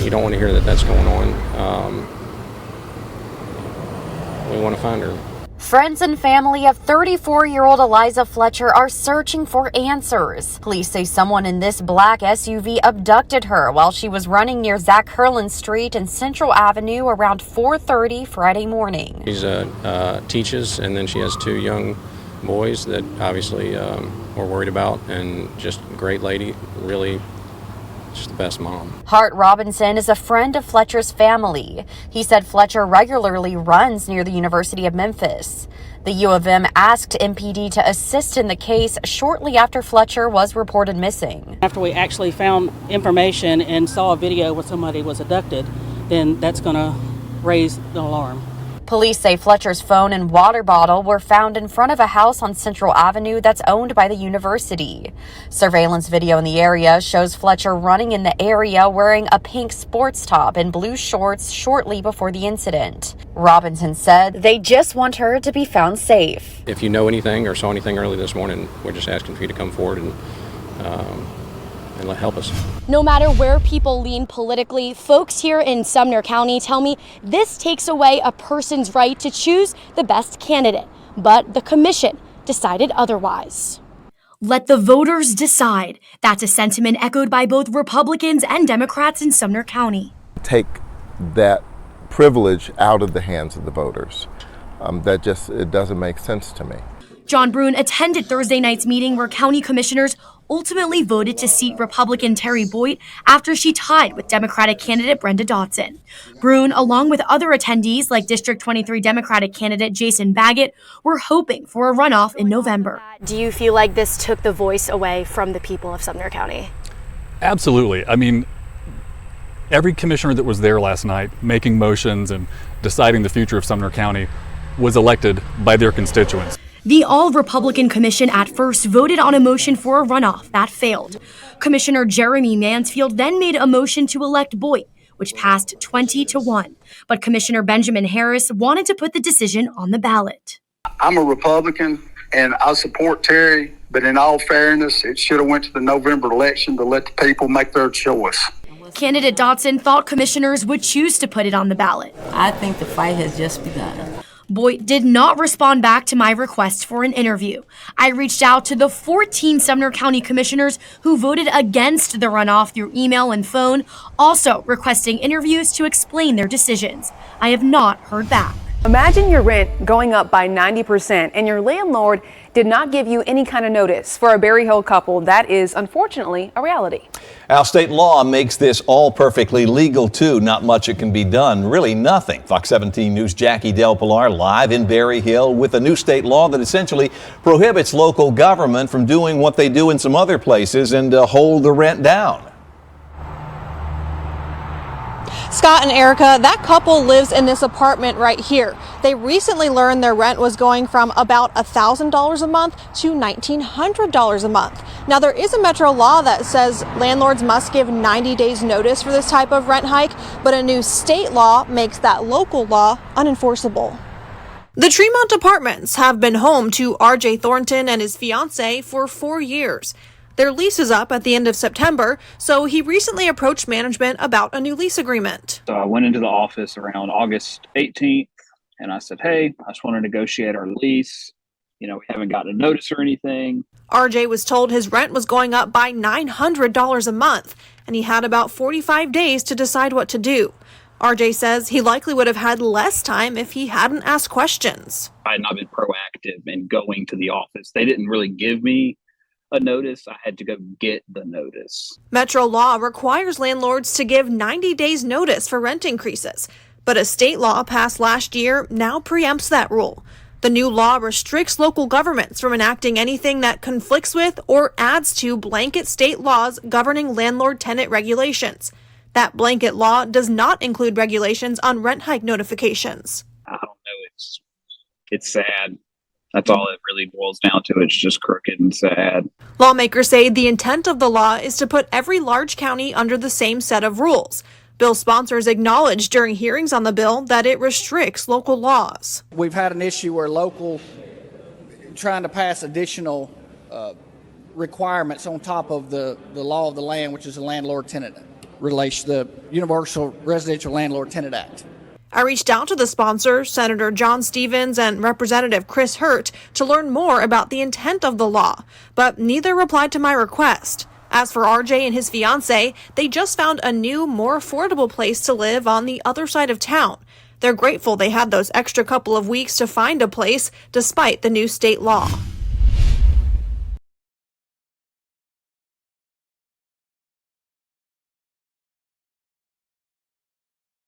You don't want to hear that that's going on. We want to find her. Friends and family of 34-year-old Eliza Fletcher are searching for answers. Police say someone in this black SUV abducted her while she was running near Zach Curlin Street and Central Avenue around 4:30 Friday morning. She teaches, and then she has 2 young boys that obviously we're worried about, and just a great lady, really. She's the best mom. Hart Robinson is a friend of Fletcher's family. He said Fletcher regularly runs near the University of Memphis. The U of M asked MPD to assist in the case shortly after Fletcher was reported missing. After we actually found information and saw a video where somebody was abducted, then that's going to raise the alarm. Police say Fletcher's phone and water bottle were found in front of a house on Central Avenue that's owned by the university. Surveillance video in the area shows Fletcher running in the area wearing a pink sports top and blue shorts shortly before the incident. Robinson said they just want her to be found safe. If you know anything or saw anything early this morning, we're just asking for you to come forward and help us. No matter where people lean politically, folks here in Sumner County tell me this takes away a person's right to choose the best candidate. But the commission decided otherwise. Let the voters decide. That's a sentiment echoed by both Republicans and Democrats in Sumner County. Take that privilege out of the hands of the voters. It doesn't make sense to me. John Brune attended Thursday night's meeting where county commissioners ultimately voted to seat Republican Terry Boyd after she tied with Democratic candidate Brenda Dotson. Brune, along with other attendees like District 23 Democratic candidate Jason Baggett, were hoping for a runoff in November. Do you feel like this took the voice away from the people of Sumner County? Absolutely. I mean, every commissioner that was there last night making motions and deciding the future of Sumner County was elected by their constituents. The all-Republican commission at first voted on a motion for a runoff. That failed. Commissioner Jeremy Mansfield then made a motion to elect Boyd, which passed 20-1. But Commissioner Benjamin Harris wanted to put the decision on the ballot. I'm a Republican, and I support Terry, but in all fairness, it should have went to the November election to let the people make their choice. Candidate Dotson thought commissioners would choose to put it on the ballot. I think the fight has just begun. Boyd did not respond back to my request for an interview. I reached out to the 14 Sumner County commissioners who voted against the runoff through email and phone, also requesting interviews to explain their decisions. I have not heard back. Imagine your rent going up by 90% and your landlord did not give you any kind of notice. For a Berry Hill couple, that is unfortunately a reality. Our state law makes this all perfectly legal too. Not much that can be done, really nothing. Fox 17 News' Jackie Del Pilar live in Berry Hill with a new state law that essentially prohibits local government from doing what they do in some other places and hold the rent down. Scott and Erica, that couple lives in this apartment right here. They recently learned their rent was going from about $1,000 a month to $1,900 a month. Now, there is a Metro law that says landlords must give 90 days notice for this type of rent hike, but a new state law makes that local law unenforceable. The Tremont Apartments have been home to RJ Thornton and his fiancée for 4 years. Their lease is up at the end of September, so he recently approached management about a new lease agreement. So I went into the office around August 18th, and I said, hey, I just want to negotiate our lease. We haven't gotten a notice or anything. RJ was told his rent was going up by $900 a month, and he had about 45 days to decide what to do. RJ says he likely would have had less time if he hadn't asked questions. I had not been proactive in going to the office. They didn't really give me a notice. I had to go get the notice. Metro law requires landlords to give 90 days notice for rent increases, but a state law passed last year now preempts that rule. The new law restricts local governments from enacting anything that conflicts with or adds to blanket state laws governing landlord-tenant regulations. That blanket law does not include regulations on rent hike notifications. I don't know. It's sad. That's all it really boils down to. It's just crooked and sad. Lawmakers say the intent of the law is to put every large county under the same set of rules. Bill sponsors acknowledged during hearings on the bill that it restricts local laws. We've had an issue where local trying to pass additional requirements on top of the law of the land, which is a landlord-tenant the Universal Residential Landlord Tenant Act. I reached out to the sponsor, Senator John Stevens and Representative Chris Hurt, to learn more about the intent of the law, but neither replied to my request. As for RJ and his fiancée, they just found a new, more affordable place to live on the other side of town. They're grateful they had those extra couple of weeks to find a place despite the new state law.